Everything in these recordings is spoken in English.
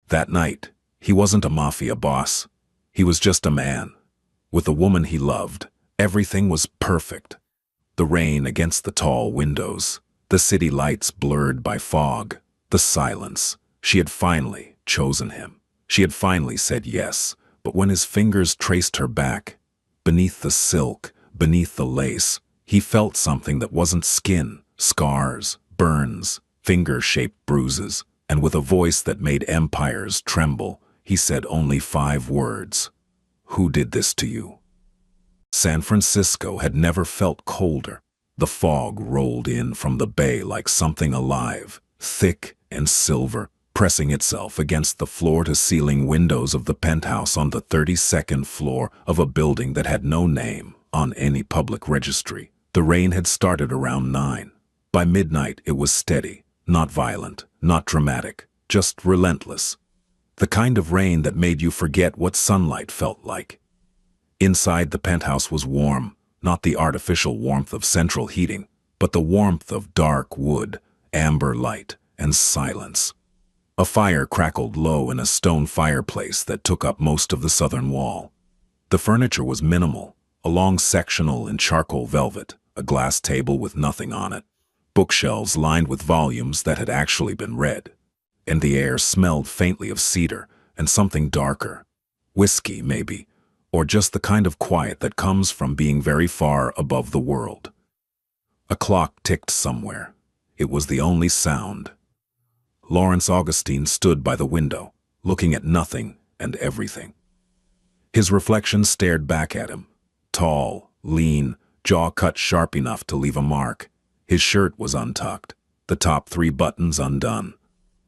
That night, he wasn't a mafia boss. He was just a man. With the woman he loved, everything was perfect. The rain against the tall windows, the city lights blurred by fog, the silence. She had finally chosen him. She had finally said yes, but when his fingers traced her back, beneath the silk, beneath the lace, he felt something that wasn't skin, scars, burns, finger-shaped bruises, and with a voice that made empires tremble, he said only 5 words. "Who did this to you?" San Francisco had never felt colder. The fog rolled in from the bay like something alive, thick and silver, pressing itself against the floor-to-ceiling windows of the penthouse on the 32nd floor of a building that had no name on any public registry. The rain had started around 9. By midnight it was steady, not violent, not dramatic, just relentless. The kind of rain that made you forget what sunlight felt like. Inside the penthouse was warm, not the artificial warmth of central heating, but the warmth of dark wood, amber light, and silence. A fire crackled low in a stone fireplace that took up most of the southern wall. The furniture was minimal, a long sectional in charcoal velvet, a glass table with nothing on it, bookshelves lined with volumes that had actually been read, and the air smelled faintly of cedar and something darker, whiskey maybe, or just the kind of quiet that comes from being very far above the world. A clock ticked somewhere. It was the only sound. Lawrence Augustine stood by the window, looking at nothing and everything. His reflection stared back at him, tall, lean, jaw cut sharp enough to leave a mark. His shirt was untucked, the top 3 buttons undone.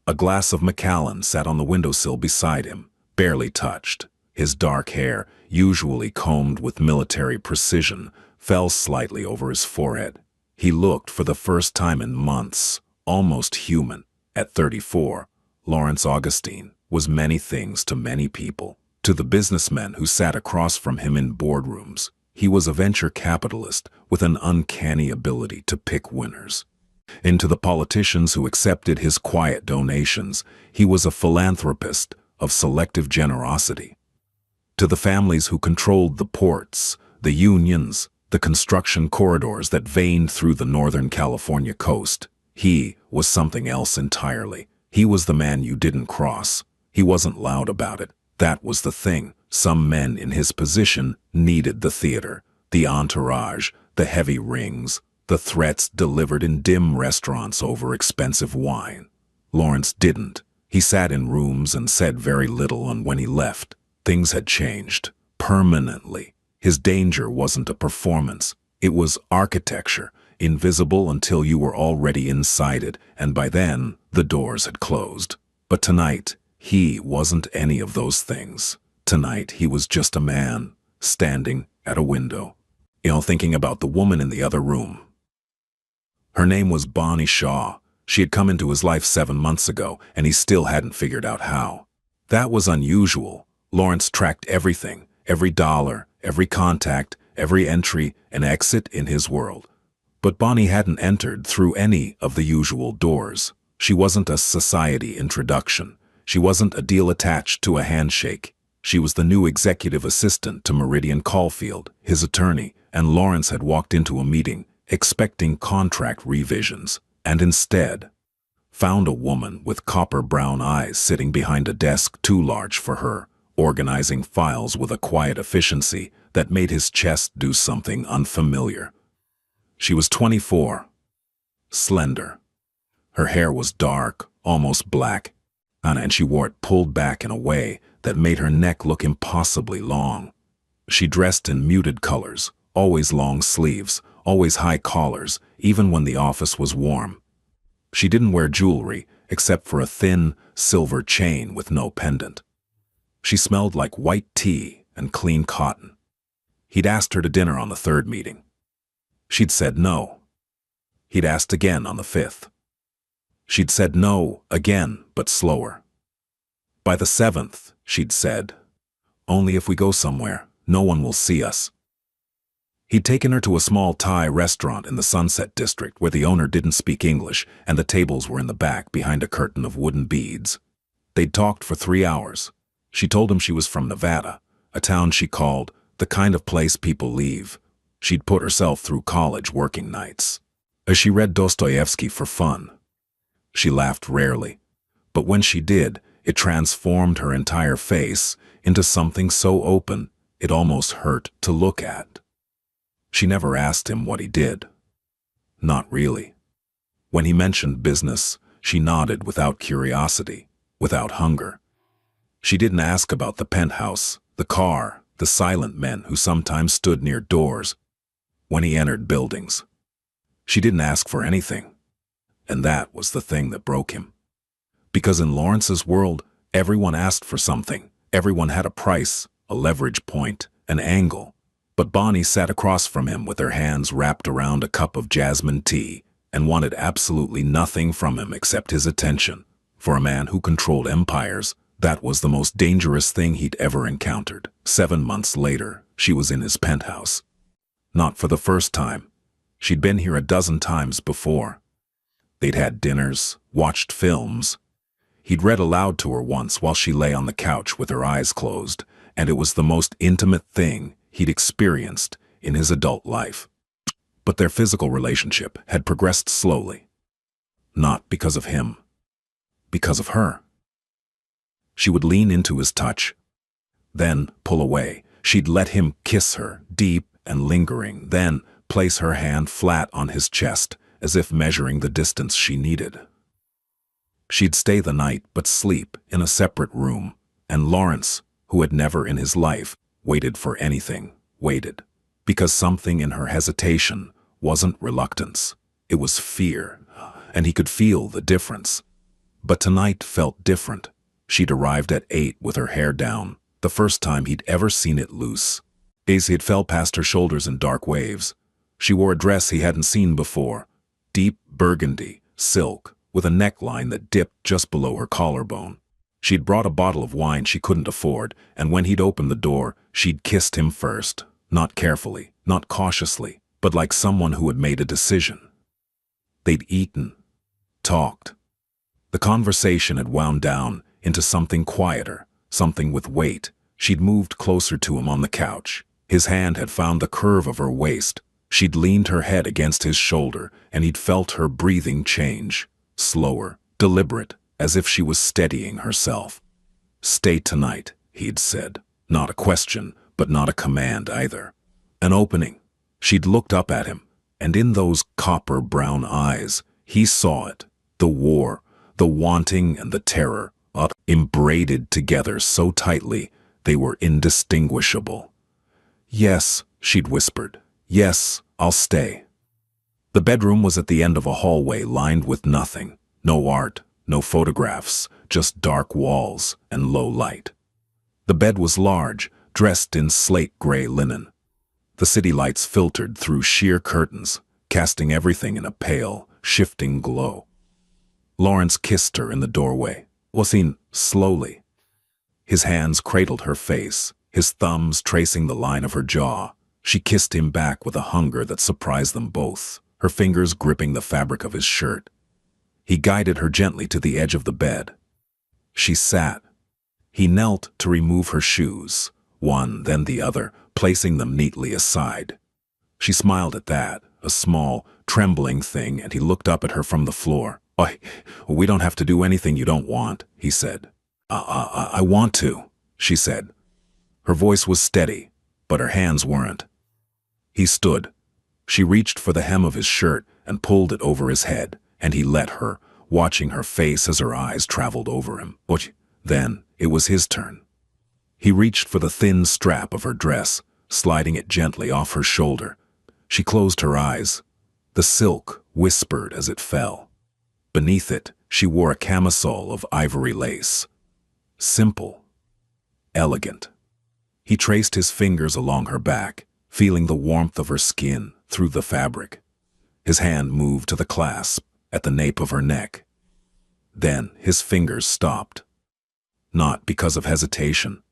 A glass of Macallan sat on the windowsill beside him, barely touched. His dark hair, usually combed with military precision, fell slightly over his forehead. He looked for the first time in months, almost human. At 34, Lawrence Augustine was many things to many people. To the businessmen who sat across from him in boardrooms, he was a venture capitalist with an uncanny ability to pick winners. And to the politicians who accepted his quiet donations, he was a philanthropist of selective generosity. To the families who controlled the ports, the unions, the construction corridors that veined through the Northern California coast, he was something else entirely. He was the man you didn't cross. He wasn't loud about it. That was the thing. Some men in his position needed the theater, the entourage, the heavy rings, the threats delivered in dim restaurants over expensive wine. Lawrence didn't. He sat in rooms and said very little, and when he left, things had changed permanently. His danger wasn't a performance. It was architecture, invisible until you were already inside it, and by then, the doors had closed. But tonight, he wasn't any of those things. Tonight, he was just a man, standing at a window, thinking about the woman in the other room. Her name was Bonnie Shaw. She had come into his life 7 months ago, and he still hadn't figured out how. That was unusual. Lawrence tracked everything, every dollar, every contact, every entry and exit in his world. But Bonnie hadn't entered through any of the usual doors. She wasn't a society introduction. She wasn't a deal attached to a handshake. She was the new executive assistant to Meridian Caulfield, his attorney, and Lawrence had walked into a meeting, expecting contract revisions, and instead found a woman with copper-brown eyes sitting behind a desk too large for her, organizing files with a quiet efficiency that made his chest do something unfamiliar. She was 24, slender. Her hair was dark, almost black, and she wore it pulled back in a way that made her neck look impossibly long. She dressed in muted colors, always long sleeves, always high collars, even when the office was warm. She didn't wear jewelry, except for a thin, silver chain with no pendant. She smelled like white tea and clean cotton. He'd asked her to dinner on the 3rd meeting. She'd said no. He'd asked again on the 5th. She'd said no again, but slower. By the 7th, she'd said, "Only if we go somewhere. No one will see us." He'd taken her to a small Thai restaurant in the Sunset District where the owner didn't speak English and the tables were in the back behind a curtain of wooden beads. They'd talked for 3 hours. She told him she was from Nevada, a town she called the kind of place people leave. She'd put herself through college working nights. As she read Dostoevsky for fun. She laughed rarely, but when she did, it transformed her entire face into something so open it almost hurt to look at. She never asked him what he did. Not really. When he mentioned business, she nodded without curiosity, without hunger. She didn't ask about the penthouse, the car, the silent men who sometimes stood near doors when he entered buildings. She didn't ask for anything. And that was the thing that broke him. Because in Lawrence's world, everyone asked for something. Everyone had a price, a leverage point, an angle. But Bonnie sat across from him with her hands wrapped around a cup of jasmine tea and wanted absolutely nothing from him except his attention. For a man who controlled empires, that was the most dangerous thing he'd ever encountered. 7 months later, she was in his penthouse. Not for the first time. She'd been here a dozen times before. They'd had dinners, watched films. He'd read aloud to her once while she lay on the couch with her eyes closed, and it was the most intimate thing he'd experienced in his adult life. But their physical relationship had progressed slowly. Not because of him. Because of her. She would lean into his touch, then pull away. She'd let him kiss her, deep and lingering, then place her hand flat on his chest, as if measuring the distance she needed. She'd stay the night but sleep in a separate room, and Lawrence, who had never in his life waited for anything, waited, because something in her hesitation wasn't reluctance, it was fear, and he could feel the difference. But tonight felt different. She'd arrived at 8 with her hair down, the first time he'd ever seen it loose. It fell past her shoulders in dark waves. She wore a dress he hadn't seen before, deep burgundy, silk, with a neckline that dipped just below her collarbone. She'd brought a bottle of wine she couldn't afford, and when he'd opened the door, she'd kissed him first, not carefully, not cautiously, but like someone who had made a decision. They'd eaten, talked. The conversation had wound down into something quieter, something with weight. She'd moved closer to him on the couch. His hand had found the curve of her waist. She'd leaned her head against his shoulder, and he'd felt her breathing change, slower, deliberate, as if she was steadying herself. "Stay tonight," he'd said. Not a question, but not a command either. An opening. She'd looked up at him, and in those copper-brown eyes, he saw it. The war, the wanting and the terror, embraided together so tightly they were indistinguishable. "Yes," she'd whispered. "Yes, I'll stay." The bedroom was at the end of a hallway lined with nothing. No art, no photographs, just dark walls and low light. The bed was large, dressed in slate-gray linen. The city lights filtered through sheer curtains, casting everything in a pale, shifting glow. Lawrence kissed her in the doorway, slowly. His hands cradled her face, his thumbs tracing the line of her jaw. She kissed him back with a hunger that surprised them both, her fingers gripping the fabric of his shirt. He guided her gently to the edge of the bed. She sat. He knelt to remove her shoes, one, then the other, placing them neatly aside. She smiled at that, a small, trembling thing, and he looked up at her from the floor. We don't have to do anything you don't want," he said. I want to," she said. Her voice was steady, but her hands weren't. He stood. She reached for the hem of his shirt and pulled it over his head, and he let her, watching her face as her eyes traveled over him. Then it was his turn. He reached for the thin strap of her dress, sliding it gently off her shoulder. She closed her eyes. The silk whispered as it fell. Beneath it, she wore a camisole of ivory lace. Simple. Elegant. He traced his fingers along her back, feeling the warmth of her skin through the fabric. His hand moved to the clasp at the nape of her neck. Then his fingers stopped. Not because of hesitation.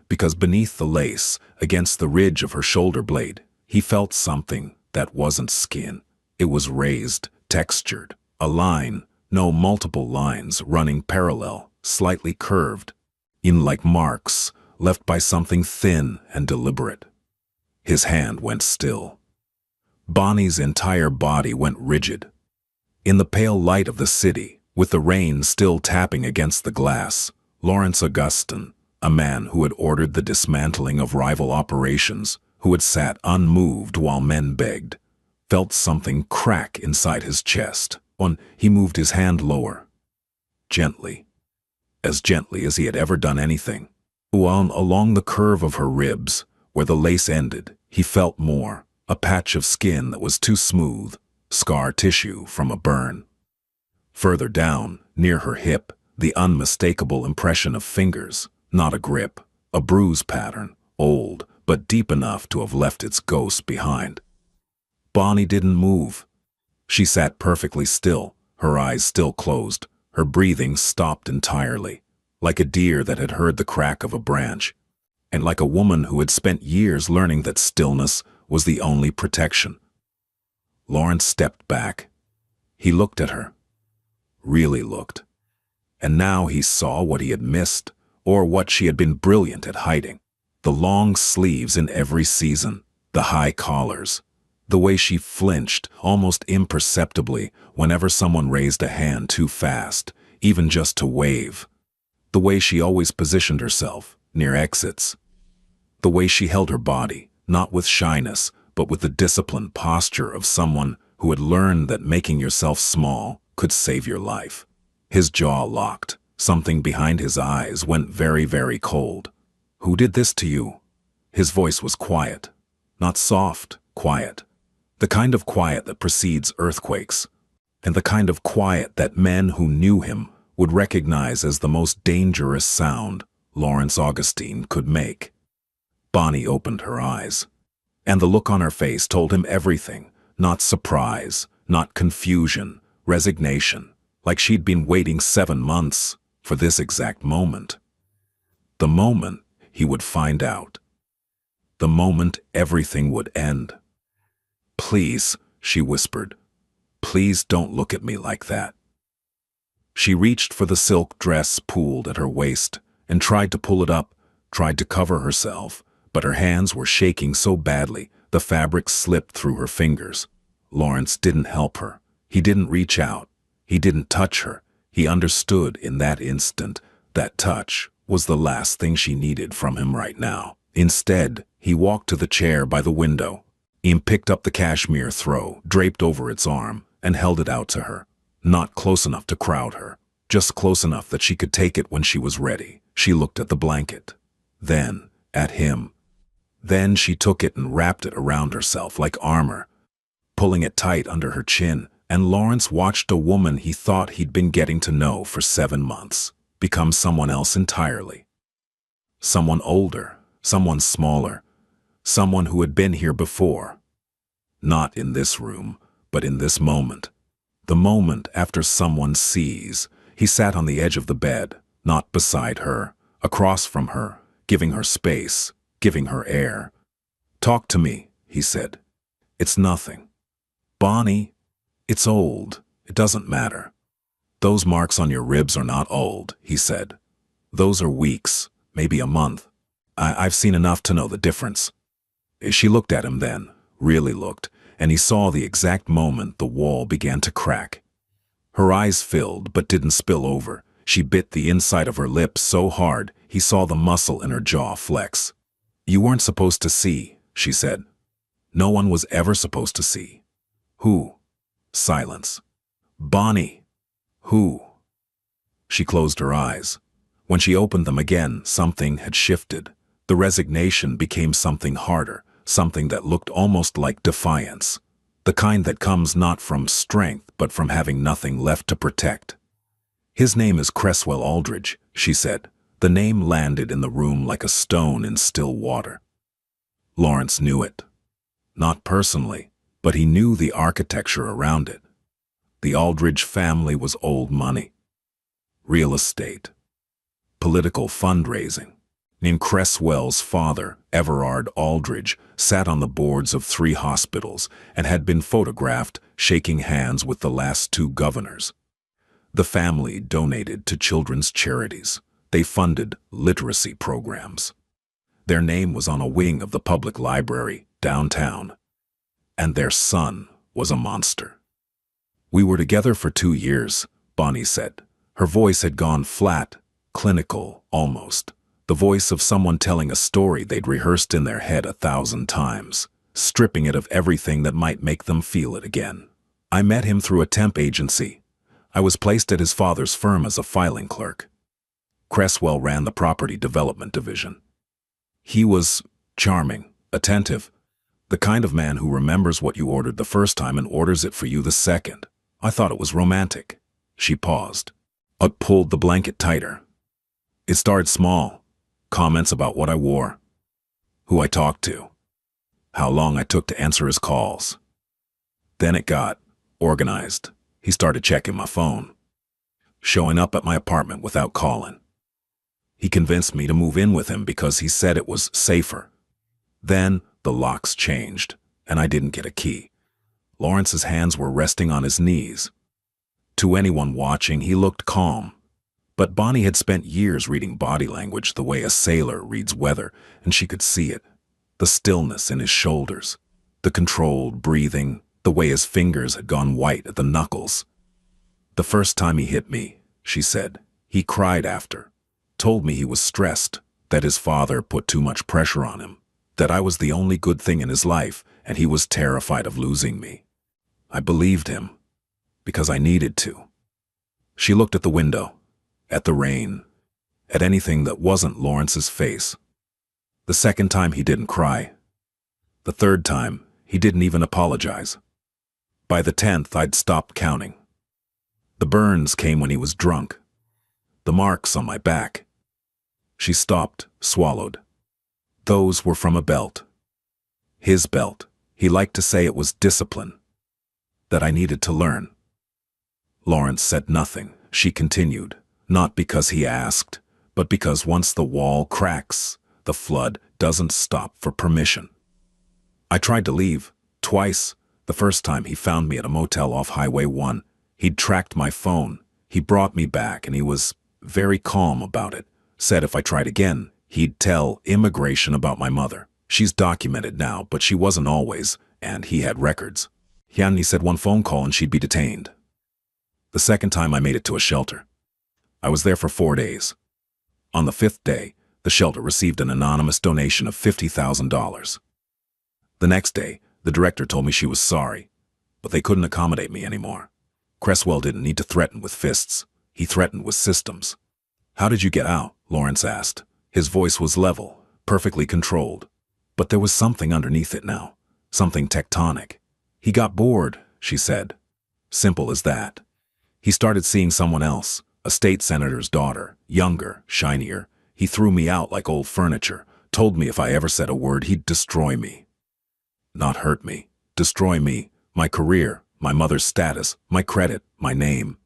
Because beneath the lace, against the ridge of her shoulder blade, he felt something that wasn't skin. It was raised, textured. A line, no multiple lines running parallel, slightly curved, in like marks left by something thin and deliberate. His hand went still. Bonnie's entire body went rigid. In the pale light of the city, with the rain still tapping against the glass, Lawrence Augustin, a man who had ordered the dismantling of rival operations, who had sat unmoved while men begged, felt something crack inside his chest. He moved his hand lower. Gently. As gently as he had ever done anything. Along the curve of her ribs, where the lace ended, he felt more, a patch of skin that was too smooth, scar tissue from a burn. Further down, near her hip, the unmistakable impression of fingers, not a grip, a bruise pattern, old, but deep enough to have left its ghost behind. Bonnie didn't move. She sat perfectly still, her eyes still closed, her breathing stopped entirely, like a deer that had heard the crack of a branch, and like a woman who had spent years learning that stillness was the only protection. Lawrence stepped back. He looked at her. Really looked. And now he saw what he had missed, or what she had been brilliant at hiding. The long sleeves in every season, the high collars, the way she flinched almost imperceptibly whenever someone raised a hand too fast, even just to wave. The way she always positioned herself, near exits. The way she held her body, not with shyness, but with the disciplined posture of someone who had learned that making yourself small could save your life. His jaw locked. Something behind his eyes went very, very cold. "Who did this to you?" His voice was quiet. Not soft, quiet. The kind of quiet that precedes earthquakes. And the kind of quiet that men who knew him would recognize as the most dangerous sound Lawrence Augustin could make. Bonnie opened her eyes. And the look on her face told him everything. Not surprise, not confusion, resignation, like she'd been waiting 7 months for this exact moment. The moment he would find out. The moment everything would end. "Please," she whispered, "please don't look at me like that." She reached for the silk dress pooled at her waist and tried to pull it up, tried to cover herself, but her hands were shaking so badly the fabric slipped through her fingers. Lawrence didn't help her. He didn't reach out. He didn't touch her. He understood in that instant that touch was the last thing she needed from him right now. Instead, he walked to the chair by the window. He picked up the cashmere throw draped over its arm and held it out to her. Not close enough to crowd her, just close enough that she could take it when she was ready. She looked at the blanket, then at him. Then she took it and wrapped it around herself like armor, pulling it tight under her chin, and Lawrence watched a woman he thought he'd been getting to know for 7 months become someone else entirely. Someone older, someone smaller, someone who had been here before. Not in this room, but in this moment. The moment after someone sees. He sat on the edge of the bed, not beside her, across from her, giving her space, giving her air. "Talk to me," he said. "It's nothing. Bonnie, it's old. It doesn't matter." "Those marks on your ribs are not old," he said. "Those are weeks, maybe a month. I've seen enough to know the difference." She looked at him then, really looked, and he saw the exact moment the wall began to crack. Her eyes filled but didn't spill over. She bit the inside of her lips so hard he saw the muscle in her jaw flex. "You weren't supposed to see," she said. "No one was ever supposed to see." "Who?" Silence. "Bonnie." "Who?" She closed her eyes. When she opened them again, something had shifted. The resignation became something harder, something that looked almost like defiance. The kind that comes not from strength, but from having nothing left to protect. "His name is Cresswell Aldridge," she said. The name landed in the room like a stone in still water. Lawrence knew it. Not personally, but he knew the architecture around it. The Aldridge family was old money. Real estate. Political fundraising. In Cresswell's father, Everard Aldridge, sat on the boards of 3 hospitals and had been photographed shaking hands with the last 2 governors. The family donated to children's charities. They funded literacy programs. Their name was on a wing of the public library downtown. And their son was a monster. We were together for 2 years, Bonnie said. Her voice had gone flat, clinical, almost. The voice of someone telling a story they'd rehearsed in their head 1,000 times, stripping it of everything that might make them feel it again. I met him through a temp agency. I was placed at his father's firm as a filing clerk. Cresswell ran the property development division. He was charming, attentive, the kind of man who remembers what you ordered the first time and orders it for you the second. I thought it was romantic. She paused. I pulled the blanket tighter. It started small. Comments about what I wore, who I talked to, how long I took to answer his calls. Then it got organized. He started checking my phone, showing up at my apartment without calling. He convinced me to move in with him because he said it was safer. Then the locks changed, and I didn't get a key. Lawrence's hands were resting on his knees. To anyone watching, he looked calm. But Bonnie had spent years reading body language the way a sailor reads weather, and she could see it. The stillness in his shoulders, the controlled breathing, the way his fingers had gone white at the knuckles. The first time he hit me, she said, he cried after. Told me he was stressed, that his father put too much pressure on him, that I was the only good thing in his life, and he was terrified of losing me. I believed him, because I needed to. She looked at the window, at the rain, at anything that wasn't Lawrence's face. The second time he didn't cry. The third time, he didn't even apologize. By the 10th, I'd stopped counting. The burns came when he was drunk. The marks on my back. She stopped, swallowed. Those were from a belt. His belt. He liked to say it was discipline. That I needed to learn. Lawrence said nothing. She continued. Not because he asked, but because once the wall cracks, the flood doesn't stop for permission. I tried to leave, twice. The first time he found me at a motel off Highway 1. He'd tracked my phone. He brought me back and he was very calm about it. Said if I tried again, he'd tell immigration about my mother. She's documented now, but she wasn't always, and he had records. He said one phone call and she'd be detained. The second time I made it to a shelter. I was there for 4 days. On the 5th day, the shelter received an anonymous donation of $50,000. The next day, the director told me she was sorry, but they couldn't accommodate me anymore. Cresswell didn't need to threaten with fists. He threatened with systems. How did you get out? Lawrence asked. His voice was level, perfectly controlled. But there was something underneath it now, something tectonic. He got bored, she said. Simple as that. He started seeing someone else. A state senator's daughter, younger, shinier. He threw me out like old furniture, told me if I ever said a word, he'd destroy me. Not hurt me, destroy me, my career, my mother's status, my credit, my name.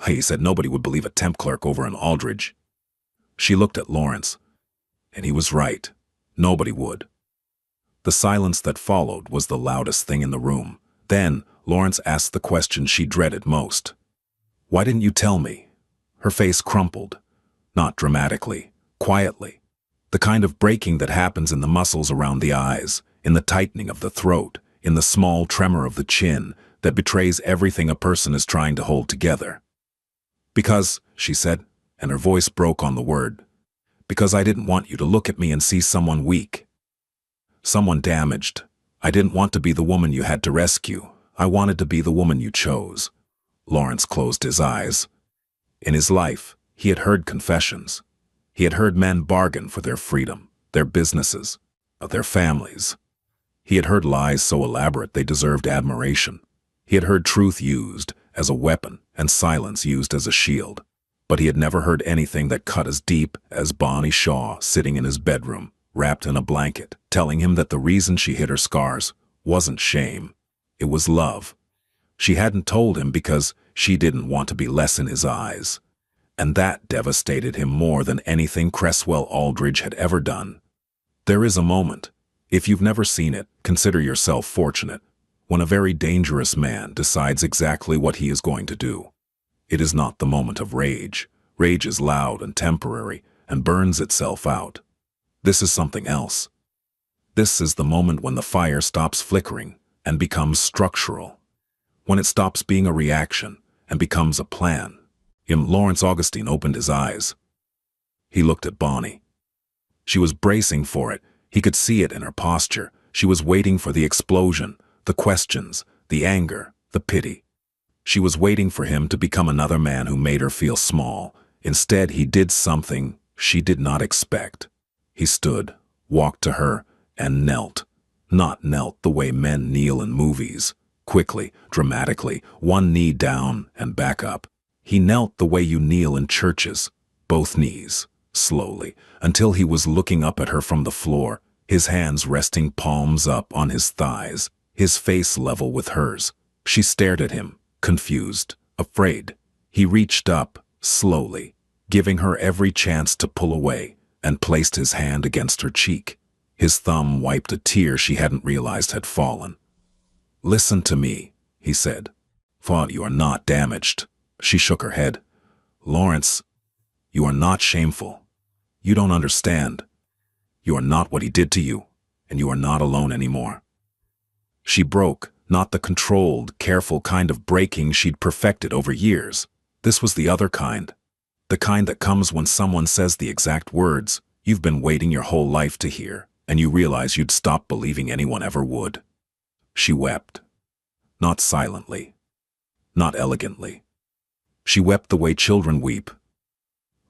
He said nobody would believe a temp clerk over in Aldridge. She looked at Lawrence, and he was right. Nobody would. The silence that followed was the loudest thing in the room. Then Lawrence asked the question she dreaded most. Why didn't you tell me? Her face crumpled, not dramatically, quietly. The kind of breaking that happens in the muscles around the eyes, in the tightening of the throat, in the small tremor of the chin that betrays everything a person is trying to hold together. Because, she said, and her voice broke on the word, because I didn't want you to look at me and see someone weak. Someone damaged. I didn't want to be the woman you had to rescue. I wanted to be the woman you chose. Lawrence closed his eyes. In his life, he had heard confessions. He had heard men bargain for their freedom, their businesses, their families. He had heard lies so elaborate they deserved admiration. He had heard truth used as a weapon and silence used as a shield. But he had never heard anything that cut as deep as Bonnie Shaw sitting in his bedroom, wrapped in a blanket, telling him that the reason she hid her scars wasn't shame. It was love. She hadn't told him because she didn't want to be less in his eyes. And that devastated him more than anything Cresswell Aldridge had ever done. There is a moment, if you've never seen it, consider yourself fortunate, when a very dangerous man decides exactly what he is going to do. It is not the moment of rage. Rage is loud and temporary and burns itself out. This is something else. This is the moment when the fire stops flickering and becomes structural. When it stops being a reaction and becomes a plan. Lawrence Augustine opened his eyes. He looked at Bonnie. She was bracing for it. He could see it in her posture. She was waiting for the explosion, the questions, the anger, the pity. She was waiting for him to become another man who made her feel small. Instead, he did something she did not expect. He stood, walked to her, and knelt. Not knelt the way men kneel in movies, quickly, dramatically, one knee down and back up. He knelt the way you kneel in churches, both knees, slowly, until he was looking up at her from the floor, his hands resting palms up on his thighs, his face level with hers. She stared at him, confused, afraid. He reached up, slowly, giving her every chance to pull away, and placed his hand against her cheek. His thumb wiped a tear she hadn't realized had fallen. "Listen to me," he said. "Thought you are not damaged." She shook her head. "Lawrence, you are not shameful. You don't understand. You are not what he did to you, and you are not alone anymore." She broke, not the controlled, careful kind of breaking she'd perfected over years. This was the other kind. The kind that comes when someone says the exact words you've been waiting your whole life to hear, and you realize you'd stop believing anyone ever would. She wept. Not silently. Not elegantly. She wept the way children weep.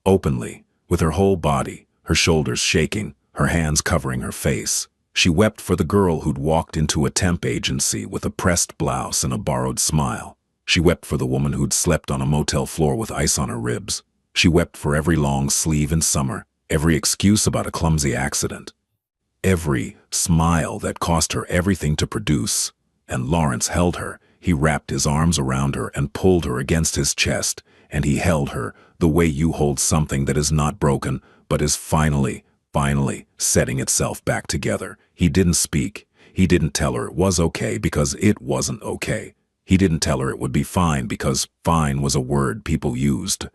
Openly, with her whole body, her shoulders shaking, her hands covering her face. She wept for the girl who'd walked into a temp agency with a pressed blouse and a borrowed smile. She wept for the woman who'd slept on a motel floor with ice on her ribs. She wept for every long sleeve in summer, every excuse about a clumsy accident. Every smile that cost her everything to produce. And Lawrence held her. He wrapped his arms around her and pulled her against his chest, and he held her the way you hold something that is not broken, but is finally setting itself back together. He didn't speak. He didn't tell her it was okay because it wasn't okay. He didn't tell her it would be fine because fine was a word people used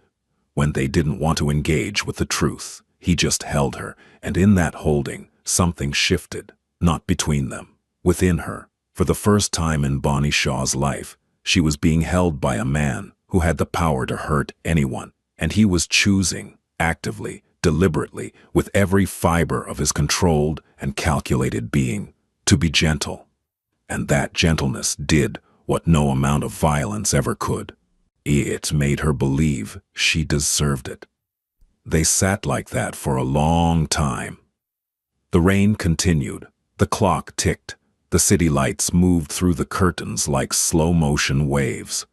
when they didn't want to engage with the truth. He just held her, and in that holding, something shifted, not between them, within her. For the first time in Bonnie Shaw's life, she was being held by a man who had the power to hurt anyone, and he was choosing, actively, deliberately, with every fiber of his controlled and calculated being, to be gentle. And that gentleness did what no amount of violence ever could. It made her believe she deserved it. They sat like that for a long time. The rain continued. The clock ticked. The city lights moved through the curtains like slow-motion waves.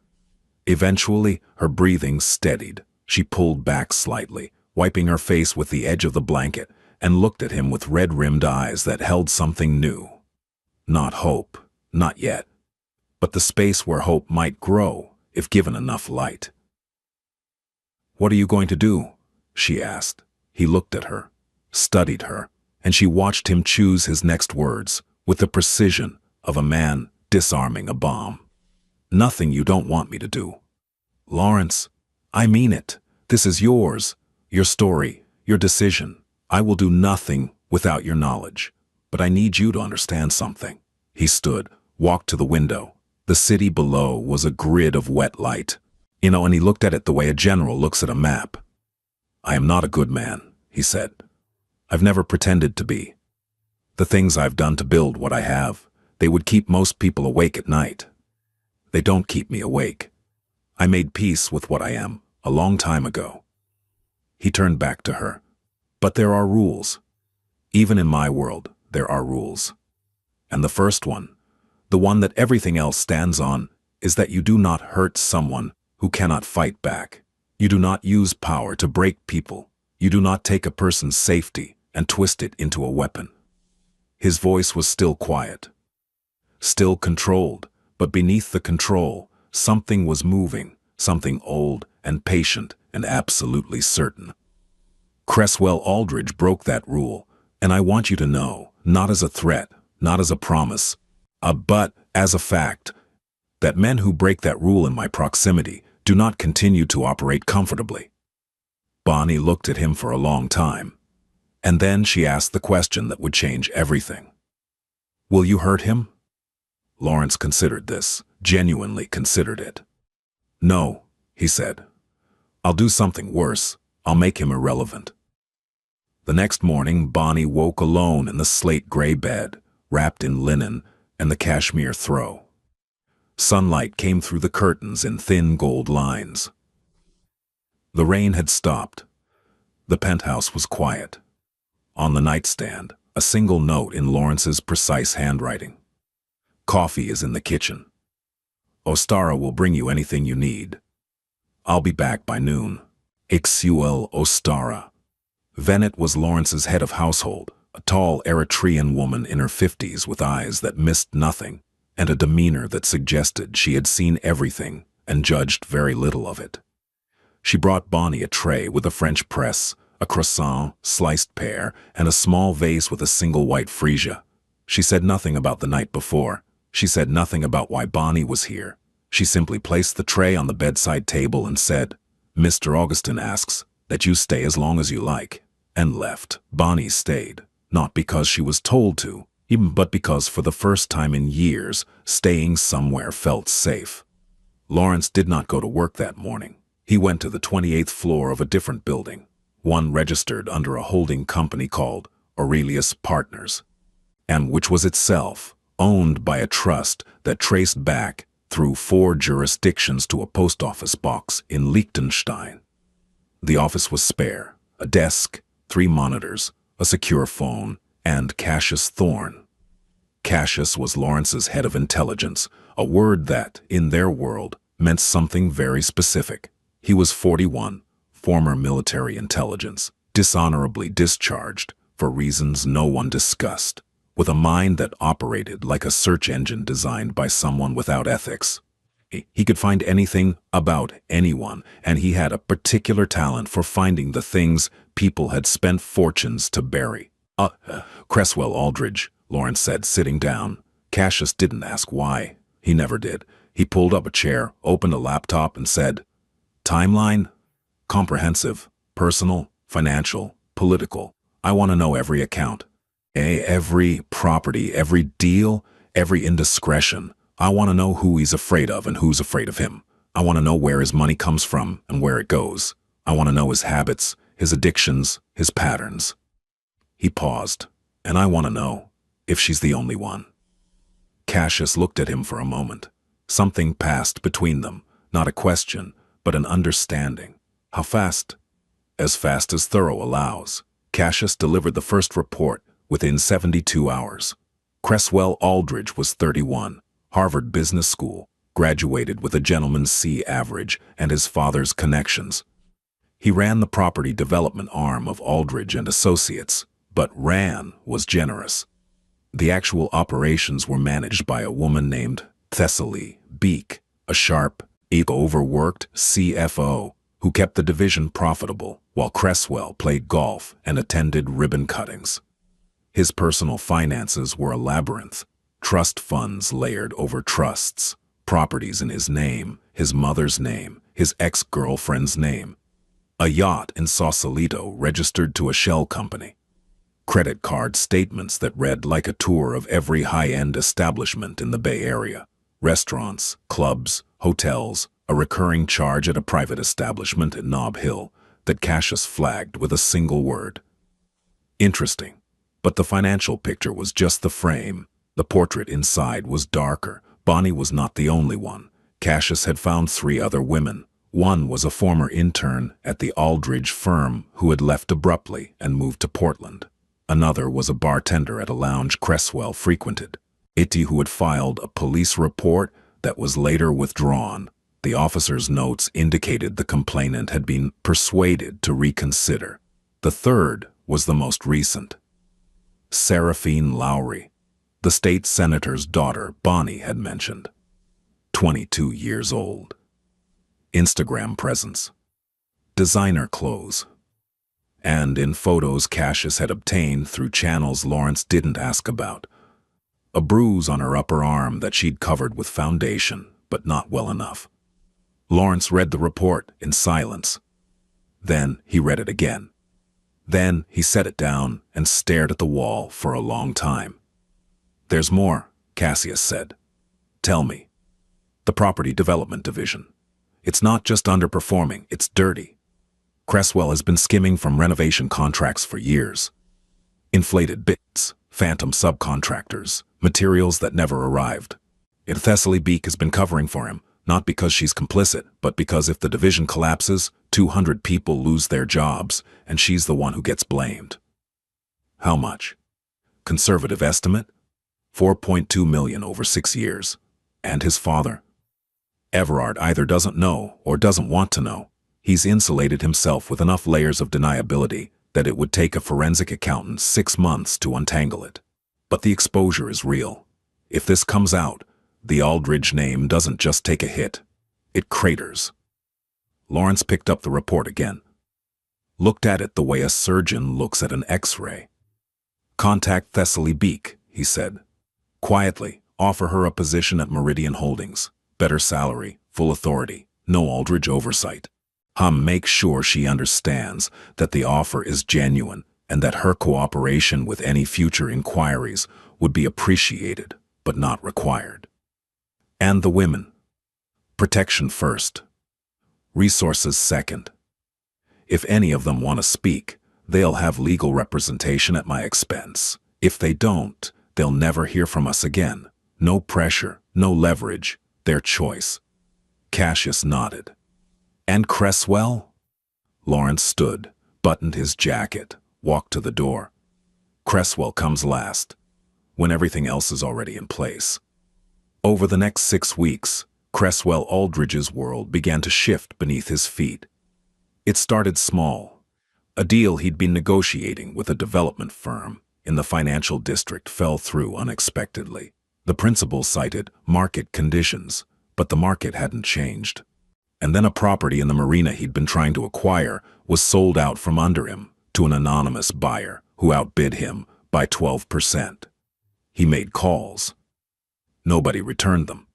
Eventually, her breathing steadied. She pulled back slightly, wiping her face with the edge of the blanket, and looked at him with red-rimmed eyes that held something new. Not hope, not yet, but the space where hope might grow if given enough light. "What are you going to do?" she asked. He looked at her, studied her, and she watched him choose his next words with the precision of a man disarming a bomb. "Nothing you don't want me to do." "Lawrence, I mean it. This is yours, your story, your decision. I will do nothing without your knowledge, but I need you to understand something." He stood, walked to the window. The city below was a grid of wet light. And he looked at it the way a general looks at a map. "I am not a good man," he said. "I've never pretended to be. The things I've done to build what I have, they would keep most people awake at night. They don't keep me awake. I made peace with what I am a long time ago." He turned back to her. "But there are rules. Even in my world, there are rules. And the first one, the one that everything else stands on, is that you do not hurt someone who cannot fight back. You do not use power to break people. You do not take a person's safety and twist it into a weapon." His voice was still quiet, still controlled, but beneath the control, something was moving, something old and patient and absolutely certain. Cresswell Aldridge broke that rule, and I want you to know, not as a threat, not as a promise, but as a fact, that men who break that rule in my proximity Do not continue to operate comfortably. Bonnie looked at him for a long time, and then she asked the question that would change everything. Will you hurt him? Lawrence considered this, genuinely considered it. No, he said. I'll do something worse. I'll make him irrelevant. The next morning, Bonnie woke alone in the slate-gray bed, wrapped in linen and the cashmere throw. Sunlight came through the curtains in thin gold lines. The rain had stopped. The penthouse was quiet. On the nightstand, a single note in Lawrence's precise handwriting. Coffee is in the kitchen. Ostara will bring you anything you need. I'll be back by noon. Ixuel Ostara. Venet was Lawrence's head of household, a tall Eritrean woman in her 50s with eyes that missed nothing, and a demeanor that suggested she had seen everything and judged very little of it. She brought Bonnie a tray with a French press, a croissant, sliced pear, and a small vase with a single white freesia. She said nothing about the night before. She said nothing about why Bonnie was here. She simply placed the tray on the bedside table and said, Mr. Augustin asks that you stay as long as you like, and left. Bonnie stayed, not because she was told to, but because for the first time in years, staying somewhere felt safe. Lawrence did not go to work that morning. He went to the 28th floor of a different building, one registered under a holding company called Aurelius Partners, and which was itself owned by a trust that traced back through 4 jurisdictions to a post office box in Liechtenstein. The office was spare, a desk, 3 monitors, a secure phone, and Cassius Thorne. Cassius was Lawrence's head of intelligence, a word that, in their world, meant something very specific. He was 41, former military intelligence, dishonorably discharged for reasons no one discussed, with a mind that operated like a search engine designed by someone without ethics. He could find anything about anyone, and he had a particular talent for finding the things people had spent fortunes to bury. Cresswell Aldridge, Lawrence said, sitting down. Cassius didn't ask why. He never did. He pulled up a chair, opened a laptop, and said, Timeline? Comprehensive, personal, financial, political. I want to know every account. Every property, every deal, every indiscretion. I want to know who he's afraid of and who's afraid of him. I want to know where his money comes from and where it goes. I want to know his habits, his addictions, his patterns. He paused, and I want to know if she's the only one. Cassius looked at him for a moment. Something passed between them, not a question, but an understanding. How fast? As fast as Thorough allows. Cassius delivered the first report within 72 hours. Cresswell Aldridge was 31, Harvard Business School, graduated with a gentleman's C average and his father's connections. He ran the property development arm of Aldridge and Associates, but ran was generous. The actual operations were managed by a woman named Thessaly Beek, a sharp, overworked CFO who kept the division profitable while Cresswell played golf and attended ribbon cuttings. His personal finances were a labyrinth, trust funds layered over trusts, properties in his name, his mother's name, his ex-girlfriend's name, a yacht in Sausalito registered to a shell company, credit card statements that read like a tour of every high-end establishment in the Bay Area, restaurants, clubs, hotels, a recurring charge at a private establishment in Nob Hill that Cassius flagged with a single word. Interesting. But the financial picture was just the frame. The portrait inside was darker. Bonnie was not the only one. Cassius had found 3 other women. One was a former intern at the Aldridge firm who had left abruptly and moved to Portland. Another was a bartender at a lounge Cresswell frequented. Itty, who had filed a police report that was later withdrawn. The officer's notes indicated the complainant had been persuaded to reconsider. The third was the most recent. Seraphine Lowry, the state senator's daughter Bonnie had mentioned. 22 years old. Instagram presence. Designer clothes. And in photos Cassius had obtained through channels Lawrence didn't ask about. A bruise on her upper arm that she'd covered with foundation, but not well enough. Lawrence read the report in silence. Then he read it again. Then he set it down and stared at the wall for a long time. "There's more," Cassius said. "Tell me." "The Property Development Division. It's not just underperforming, it's dirty. Cresswell has been skimming from renovation contracts for years. Inflated bids, phantom subcontractors, materials that never arrived. Thessaly Beak has been covering for him, not because she's complicit, but because if the division collapses, 200 people lose their jobs, and she's the one who gets blamed." "How much?" "Conservative estimate? 4.2 million over 6 years. And his father?" Everard either doesn't know or doesn't want to know. He's insulated himself with enough layers of deniability that it would take a forensic accountant 6 months to untangle it. But the exposure is real. If this comes out, the Aldridge name doesn't just take a hit. It craters. Lawrence picked up the report again. Looked at it the way a surgeon looks at an X-ray. "Contact Thessaly Beak," he said. "Quietly, offer her a position at Meridian Holdings. Better salary, full authority, no Aldridge oversight. Make sure she understands that the offer is genuine and that her cooperation with any future inquiries would be appreciated, but not required. And the women. Protection first. Resources second. If any of them want to speak, they'll have legal representation at my expense. If they don't, they'll never hear from us again. No pressure, no leverage, their choice." Cassius nodded. "And Cresswell?" Lawrence stood, buttoned his jacket, walked to the door. "Cresswell comes last, when everything else is already in place." Over the next 6 weeks, Cresswell Aldridge's world began to shift beneath his feet. It started small. A deal he'd been negotiating with a development firm in the financial district fell through unexpectedly. The principal cited market conditions, but the market hadn't changed. And then a property in the marina he'd been trying to acquire was sold out from under him to an anonymous buyer who outbid him by 12%. He made calls. Nobody returned them.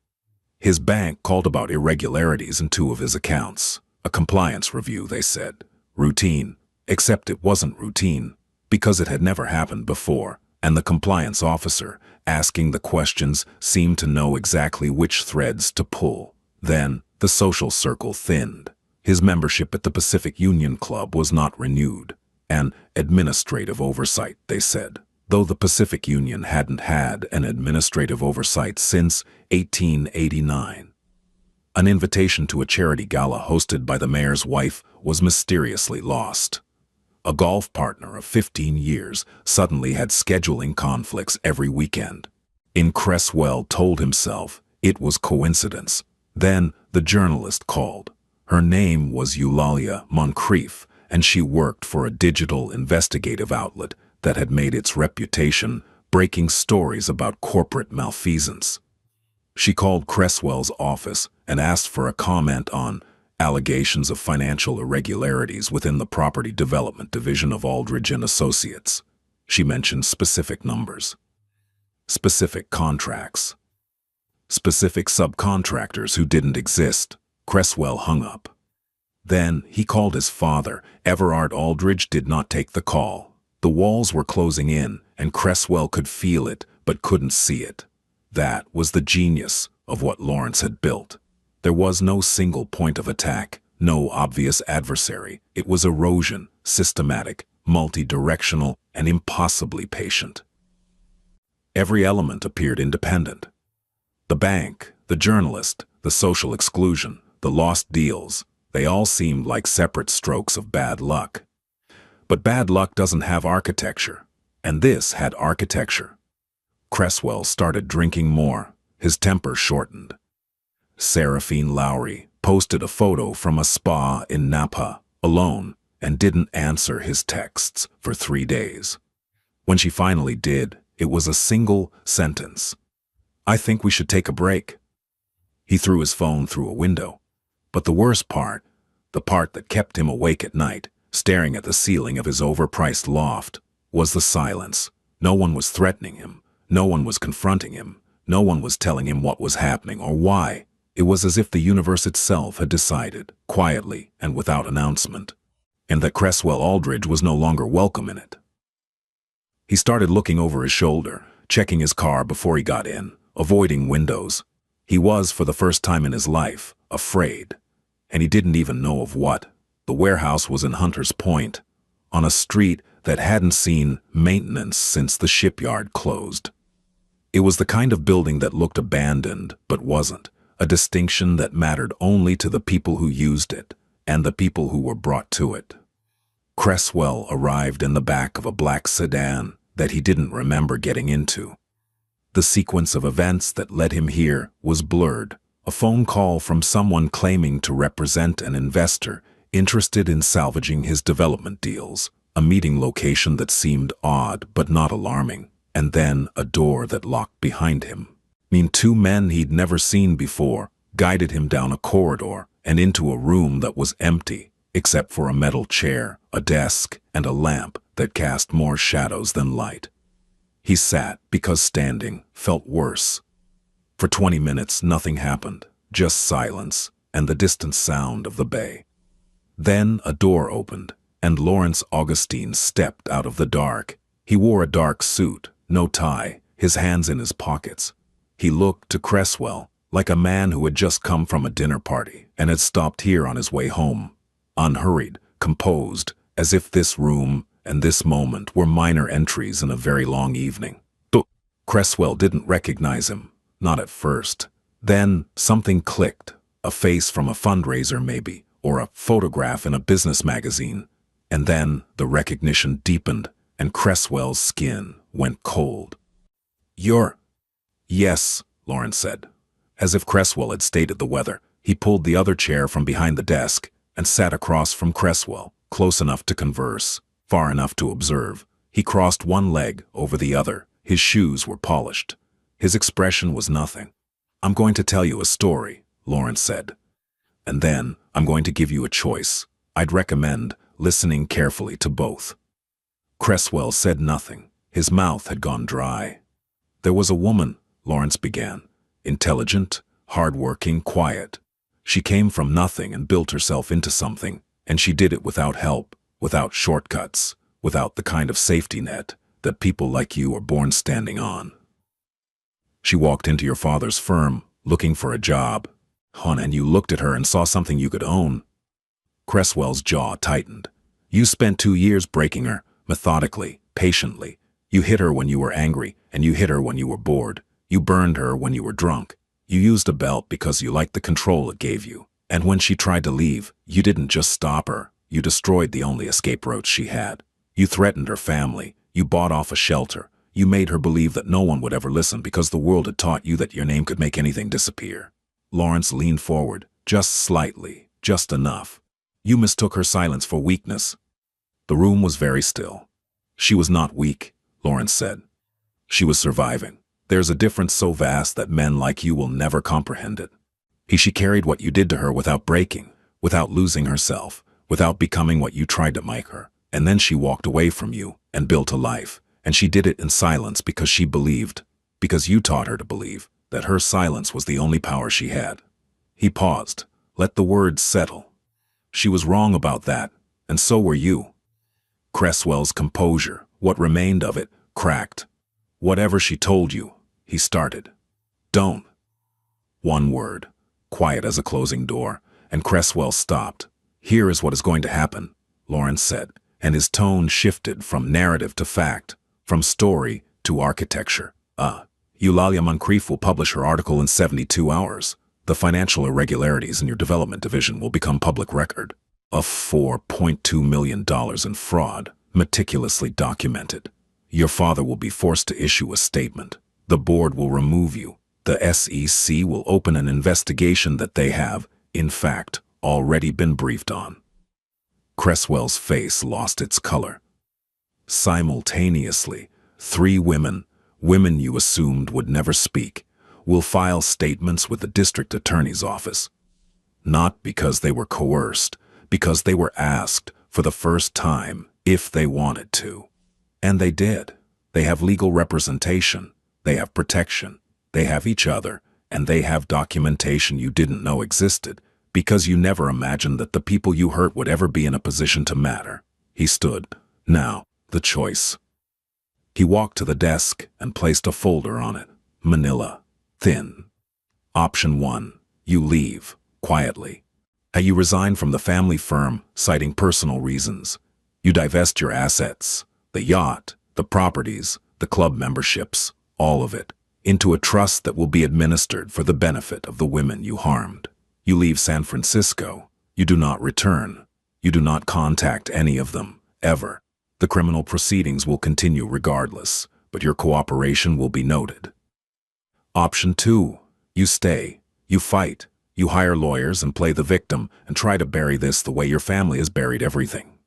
His bank called about irregularities in 2 of his accounts. A compliance review, they said. Routine, except it wasn't routine, because it had never happened before, and the compliance officer asking the questions seemed to know exactly which threads to pull. Then, the social circle thinned. His membership at the Pacific Union Club was not renewed. An administrative oversight, they said, though the Pacific Union hadn't had an administrative oversight since 1889. An invitation to a charity gala hosted by the mayor's wife was mysteriously lost. A golf partner of 15 years suddenly had scheduling conflicts every weekend. Cresswell told himself it was coincidence. Then the journalist called. Her name was Eulalia Moncrief, and she worked for a digital investigative outlet that had made its reputation breaking stories about corporate malfeasance. She called Cresswell's office and asked for a comment on allegations of financial irregularities within the Property Development Division of Aldridge and Associates. She mentioned specific numbers, specific contracts, specific subcontractors who didn't exist. Cresswell hung up. Then he called his father. Everard Aldridge did not take the call. The walls were closing in, and Cresswell could feel it, but couldn't see it. That was the genius of what Lawrence had built. There was no single point of attack, no obvious adversary. It was erosion, systematic, multi-directional, and impossibly patient. Every element appeared independent. The bank, the journalist, the social exclusion, the lost deals, they all seemed like separate strokes of bad luck. But bad luck doesn't have architecture, and this had architecture. Cresswell started drinking more. His temper shortened. Seraphine Lowry posted a photo from a spa in Napa, alone, and didn't answer his texts for 3 days. When she finally did, it was a single sentence. "I think we should take a break." He threw his phone through a window. But the worst part, the part that kept him awake at night, staring at the ceiling of his overpriced loft, was the silence. No one was threatening him. No one was confronting him. No one was telling him what was happening or why. It was as if the universe itself had decided, quietly and without announcement, and that Cresswell Aldridge was no longer welcome in it. He started looking over his shoulder, checking his car before he got in, avoiding windows. He was, for the first time in his life, afraid, and he didn't even know of what. The warehouse was in Hunter's Point, on a street that hadn't seen maintenance since the shipyard closed. It was the kind of building that looked abandoned, but wasn't, a distinction that mattered only to the people who used it and the people who were brought to it. Cresswell arrived in the back of a black sedan that he didn't remember getting into. The sequence of events that led him here was blurred. A phone call from someone claiming to represent an investor interested in salvaging his development deals, a meeting location that seemed odd but not alarming, and then a door that locked behind him. Two men he'd never seen before guided him down a corridor and into a room that was empty, except for a metal chair, a desk, and a lamp that cast more shadows than light. He sat because standing felt worse. For 20 minutes, nothing happened, just silence and the distant sound of the bay. Then a door opened, and Lawrence Augustine stepped out of the dark. He wore a dark suit, no tie, his hands in his pockets. He looked to Cresswell like a man who had just come from a dinner party and had stopped here on his way home, unhurried, composed, as if this room and this moment were minor entries in a very long evening. Cresswell didn't recognize him, not at first. Then something clicked, a face from a fundraiser maybe, or a photograph in a business magazine. And then the recognition deepened, and Cresswell's skin went cold. "You're—" "Yes," Lawrence said. As if Cresswell had stated the weather, he pulled the other chair from behind the desk and sat across from Cresswell, close enough to converse, far enough to observe. He crossed one leg over the other. His shoes were polished. His expression was nothing. "I'm going to tell you a story," Lawrence said. "And then I'm going to give you a choice. I'd recommend listening carefully to both." Cresswell said nothing. His mouth had gone dry. "There was a woman," Lawrence began. "Intelligent, hard-working, quiet. She came from nothing and built herself into something, and she did it without help, without shortcuts, without the kind of safety net that people like you are born standing on. She walked into your father's firm, looking for a job. And you looked at her and saw something you could own." Cresswell's jaw tightened. "You spent 2 years breaking her, methodically, patiently. You hit her when you were angry, and you hit her when you were bored. You burned her when you were drunk. You used a belt because you liked the control it gave you. And when she tried to leave, you didn't just stop her. You destroyed the only escape route she had. You threatened her family. You bought off a shelter. You made her believe that no one would ever listen because the world had taught you that your name could make anything disappear." Lawrence leaned forward, just slightly, just enough. "You mistook her silence for weakness." The room was very still. "She was not weak," Lawrence said. "She was surviving. There's a difference so vast that men like you will never comprehend it. She carried what you did to her without breaking, without losing herself, without becoming what you tried to make her. And then she walked away from you and built a life. And she did it in silence because she believed, because you taught her to believe, that her silence was the only power she had." He paused, let the words settle. "She was wrong about that, and so were you." Cresswell's composure, what remained of it, cracked. "Whatever she told you," he started. "Don't." One word, quiet as a closing door, and Cresswell stopped. "Here is what is going to happen," Lawrence said, and his tone shifted from narrative to fact, from story to architecture. Eulalia Moncrief will publish her article in 72 hours. The financial irregularities in your development division will become public record. Of $4.2 million in fraud, meticulously documented. Your father will be forced to issue a statement. The board will remove you. The SEC will open an investigation that they have, in fact, already been briefed on." Cresswell's face lost its color. Simultaneously, 3 women you assumed would never speak, will file statements with the district attorney's office. Not because they were coerced, because they were asked for the first time if they wanted to. And they did. They have legal representation. They have protection. They have each other, and they have documentation you didn't know existed, because you never imagined that the people you hurt would ever be in a position to matter. He stood. Now, the choice. He walked to the desk and placed a folder on it. Manila. Thin. Option 1. You leave, quietly. You resign from the family firm, citing personal reasons. You divest your assets, the yacht, the properties, the club memberships, all of it, into a trust that will be administered for the benefit of the women you harmed. You leave San Francisco. You do not return. You do not contact any of them, ever. The criminal proceedings will continue regardless, but your cooperation will be noted. Option 2. You stay. You fight. You hire lawyers and play the victim and try to bury this the way your family has buried everything.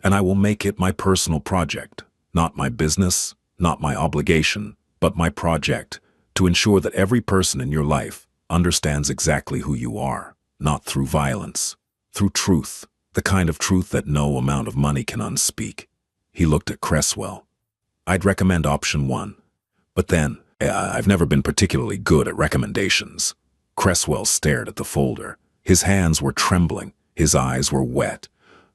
And I will make it my personal project, not my business, not my obligation, but my project, to ensure that every person in your life understands exactly who you are, not through violence, through truth, the kind of truth that no amount of money can unspeak. He looked at Cresswell. I'd recommend option 1. But then, I've never been particularly good at recommendations. Cresswell stared at the folder. His hands were trembling. His eyes were wet.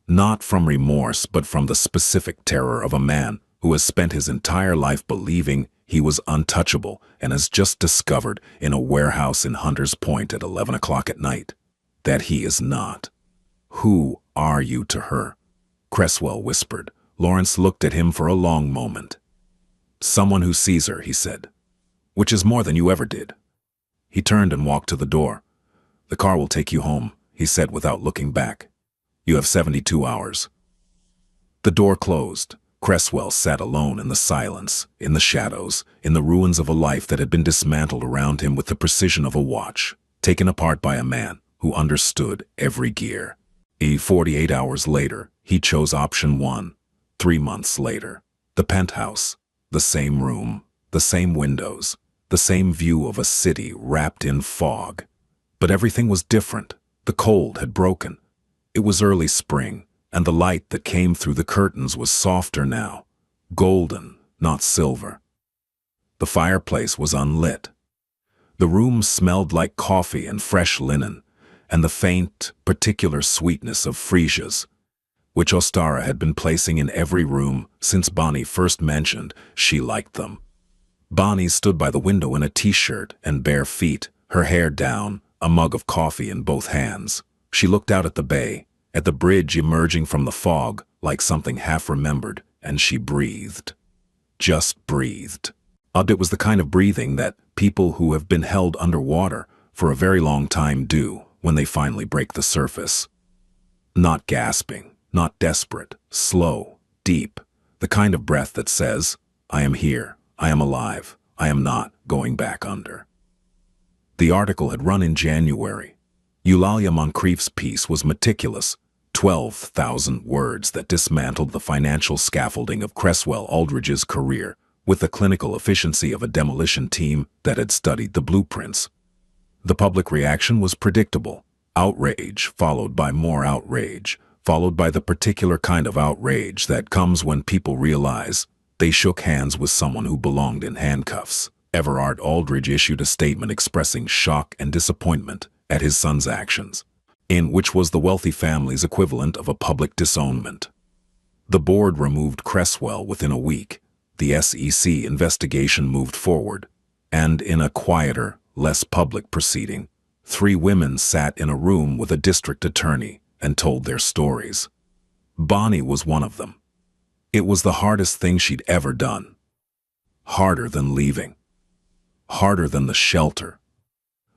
Not from remorse, but from the specific terror of a man who has spent his entire life believing he was untouchable and has just discovered in a warehouse in Hunter's Point at 11 o'clock at night that he is not. Who are you to her? Cresswell whispered. Lawrence looked at him for a long moment. Someone who sees her, he said, which is more than you ever did. He turned and walked to the door. The car will take you home, he said without looking back. You have 72 hours. The door closed. Cresswell sat alone in the silence, in the shadows, in the ruins of a life that had been dismantled around him with the precision of a watch, taken apart by a man who understood every gear. 48 hours later, he chose option 1. 3 months later, the penthouse, the same room, the same windows, the same view of a city wrapped in fog. But everything was different. The cold had broken. It was early spring, and the light that came through the curtains was softer now, golden, not silver. The fireplace was unlit. The room smelled like coffee and fresh linen, and the faint, particular sweetness of freesias, which Ostara had been placing in every room since Bonnie first mentioned she liked them. Bonnie stood by the window in a t-shirt and bare feet, her hair down, a mug of coffee in both hands. She looked out at the bay, at the bridge emerging from the fog like something half-remembered, and she breathed. Just breathed. It was the kind of breathing that people who have been held underwater for a very long time do when they finally break the surface. Not gasping. Not desperate, slow, deep, the kind of breath that says, I am here, I am alive, I am not going back under. The article had run in January. Eulalia Moncrief's piece was meticulous, 12,000 words that dismantled the financial scaffolding of Cresswell Aldridge's career with the clinical efficiency of a demolition team that had studied the blueprints. The public reaction was predictable. Outrage followed by more outrage, followed by the particular kind of outrage that comes when people realize they shook hands with someone who belonged in handcuffs. Everard Aldridge issued a statement expressing shock and disappointment at his son's actions, in which was the wealthy family's equivalent of a public disownment. The board removed Cresswell within a week. The SEC investigation moved forward, and in a quieter, less public proceeding, 3 women sat in a room with a district attorney and told their stories. Bonnie was one of them. It was the hardest thing she'd ever done. Harder than leaving. Harder than the shelter.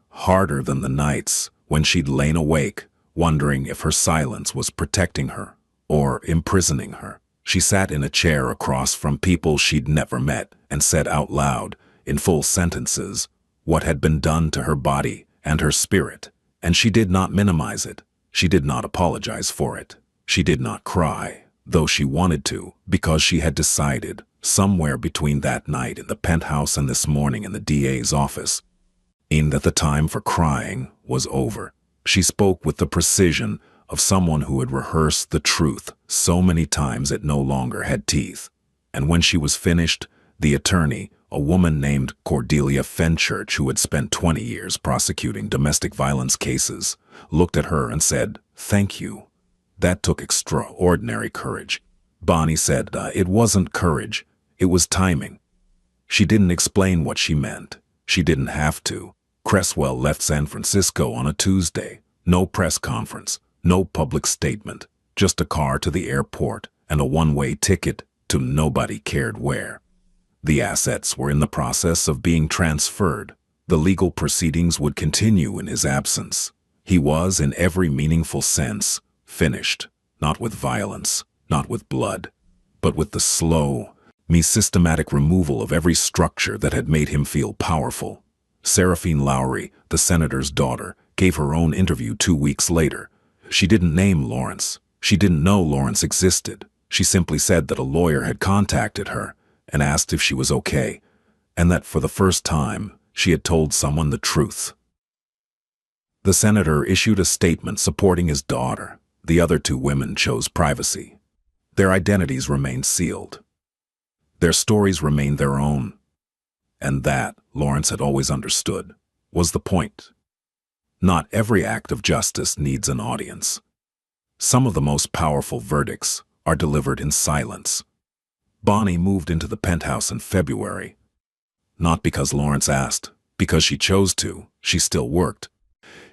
Harder than the nights when she'd lain awake, wondering if her silence was protecting her or imprisoning her. She sat in a chair across from people she'd never met and said out loud, in full sentences, what had been done to her body and her spirit, and she did not minimize it. She did not apologize for it. She did not cry, though she wanted to, because she had decided, somewhere between that night in the penthouse and this morning in the DA's office, that the time for crying was over. She spoke with the precision of someone who had rehearsed the truth so many times it no longer had teeth. And when she was finished, the attorney, a woman named Cordelia Fenchurch, who had spent 20 years prosecuting domestic violence cases, looked at her and said, "Thank you." That took extraordinary courage. Bonnie said it wasn't courage, it was timing. She didn't explain what she meant. She didn't have to. Cresswell left San Francisco on a Tuesday. No press conference, no public statement, just a car to the airport and a one-way ticket to nobody cared where. The assets were in the process of being transferred. The legal proceedings would continue in his absence. He was, in every meaningful sense, finished, not with violence, not with blood, but with the slow, systematic removal of every structure that had made him feel powerful. Seraphine Lowry, the senator's daughter, gave her own interview 2 weeks later. She didn't name Lawrence. She didn't know Lawrence existed. She simply said that a lawyer had contacted her and asked if she was okay, and that for the first time, she had told someone the truth. The senator issued a statement supporting his daughter. The other 2 women chose privacy. Their identities remained sealed. Their stories remained their own. And that, Lawrence had always understood, was the point. Not every act of justice needs an audience. Some of the most powerful verdicts are delivered in silence. Bonnie moved into the penthouse in February. Not because Lawrence asked, because she chose to. She still worked.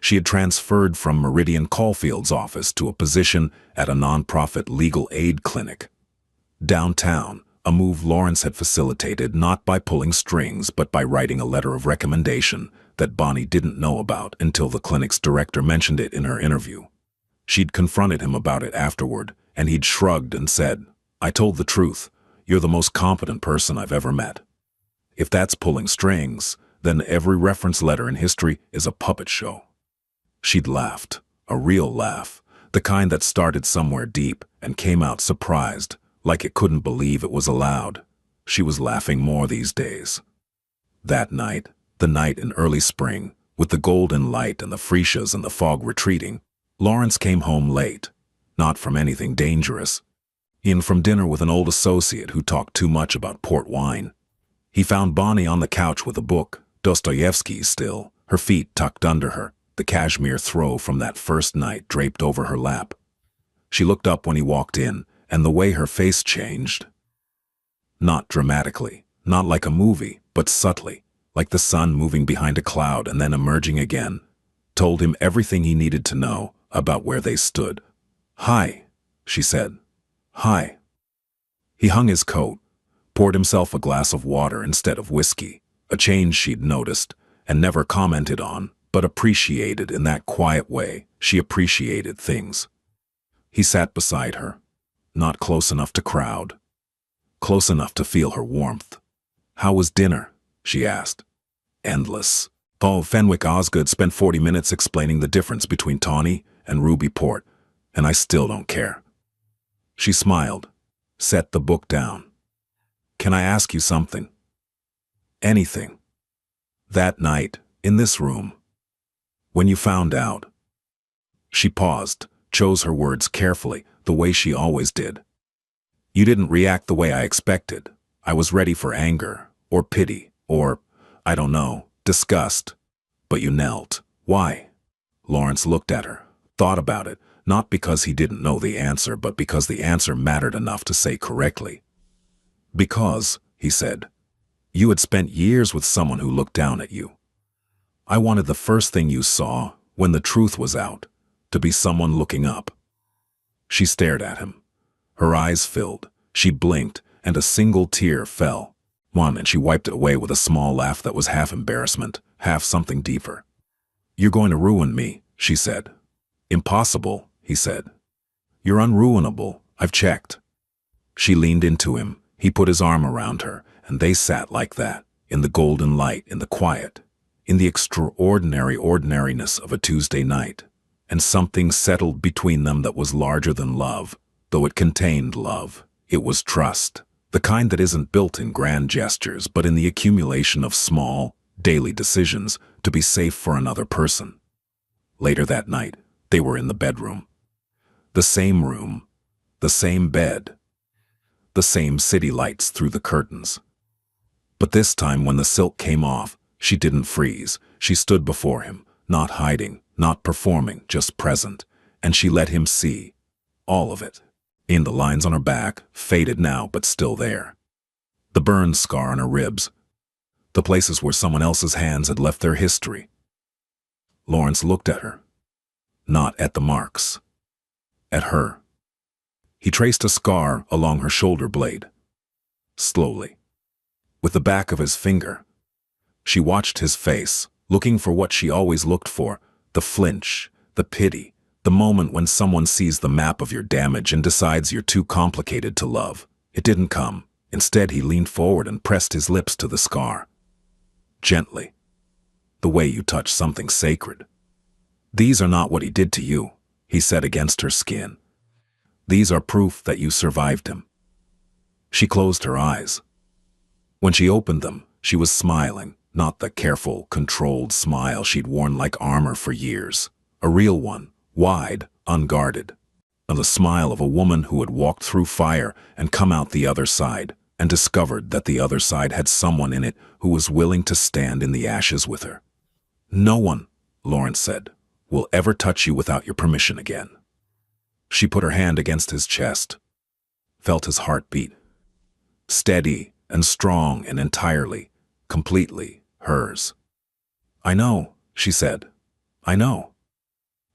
She had transferred from Meridian Caulfield's office to a position at a nonprofit legal aid clinic. Downtown, a move Lawrence had facilitated not by pulling strings but by writing a letter of recommendation that Bonnie didn't know about until the clinic's director mentioned it in her interview. She'd confronted him about it afterward, and he'd shrugged and said, "I told the truth. You're the most competent person I've ever met." If that's pulling strings, then every reference letter in history is a puppet show. She'd laughed, a real laugh, the kind that started somewhere deep and came out surprised, like it couldn't believe it was allowed. She was laughing more these days. That night, the night in early spring, with the golden light and the freesias and the fog retreating, Lawrence came home late, not from anything dangerous. In from dinner with an old associate who talked too much about port wine. He found Bonnie on the couch with a book, Dostoevsky still, her feet tucked under her, the cashmere throw from that first night draped over her lap. She looked up when he walked in, and the way her face changed. Not dramatically, not like a movie, but subtly, like the sun moving behind a cloud and then emerging again, told him everything he needed to know about where they stood. "Hi," she said. "Hi." He hung his coat, poured himself a glass of water instead of whiskey, a change she'd noticed and never commented on, but appreciated in that quiet way she appreciated things. He sat beside her, not close enough to crowd, close enough to feel her warmth. "How was dinner?" she asked. "Endless." Paul Fenwick Osgood spent 40 minutes explaining the difference between Tawny and Ruby Port, and I still don't care. She smiled, set the book down. "Can I ask you something?" "Anything." "That night, in this room, when you found out." She paused, chose her words carefully, the way she always did. "You didn't react the way I expected. I was ready for anger, or pity, or, I don't know, disgust. But you knelt. Why?" Lawrence looked at her, thought about it, not because he didn't know the answer, but because the answer mattered enough to say correctly. "Because," he said, "you had spent years with someone who looked down at you. I wanted the first thing you saw, when the truth was out, to be someone looking up." She stared at him. Her eyes filled. She blinked, and a single tear fell. One, and she wiped it away with a small laugh that was half embarrassment, half something deeper. "You're going to ruin me," she said. "Impossible," he said. "You're unruinable. I've checked." She leaned into him. He put his arm around her, and they sat like that, in the golden light, in the quiet, in the extraordinary ordinariness of a Tuesday night. And something settled between them that was larger than love, though it contained love. It was trust, the kind that isn't built in grand gestures, but in the accumulation of small, daily decisions to be safe for another person. Later that night, they were in the bedroom. The same room, the same bed, the same city lights through the curtains. But this time when the silk came off, she didn't freeze. She stood before him, not hiding, not performing, just present. And she let him see. All of it. In the lines on her back, faded now but still there. The burn scar on her ribs. The places where someone else's hands had left their history. Lawrence looked at her. Not at the marks. At her. He traced a scar along her shoulder blade. Slowly. With the back of his finger. She watched his face, looking for what she always looked for, the flinch, the pity, the moment when someone sees the map of your damage and decides you're too complicated to love. It didn't come. Instead, he leaned forward and pressed his lips to the scar. Gently. The way you touch something sacred. These are not what he did to you, he said against her skin. These are proof that you survived him. She closed her eyes. When she opened them, she was smiling, not the careful, controlled smile she'd worn like armor for years. A real one, wide, unguarded. And the smile of a woman who had walked through fire and come out the other side, and discovered that the other side had someone in it who was willing to stand in the ashes with her. No one, Lawrence said, will ever touch you without your permission again. She put her hand against his chest, felt his heart beat. Steady and strong and entirely, completely hers. I know, she said. I know.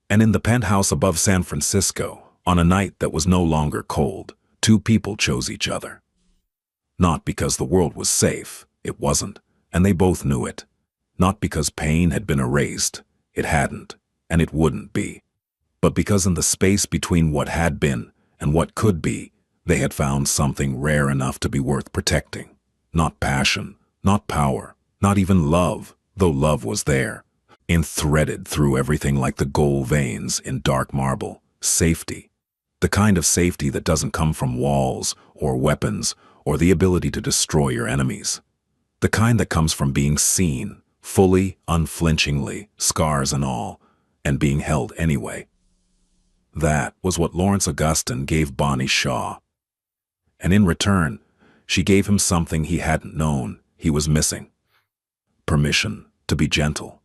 And in the penthouse above San Francisco, on a night that was no longer cold, two people chose each other. Not because the world was safe, it wasn't, and they both knew it. Not because pain had been erased, it hadn't, and it wouldn't be. But because in the space between what had been and what could be, they had found something rare enough to be worth protecting. Not passion, not power, not even love, though love was there. Threaded through everything like the gold veins in dark marble. Safety. The kind of safety that doesn't come from walls or weapons or the ability to destroy your enemies. The kind that comes from being seen, fully, unflinchingly, scars and all, and being held anyway. That was what Lawrence Augustin gave Bonnie Shaw. And in return, she gave him something he hadn't known he was missing. Permission to be gentle.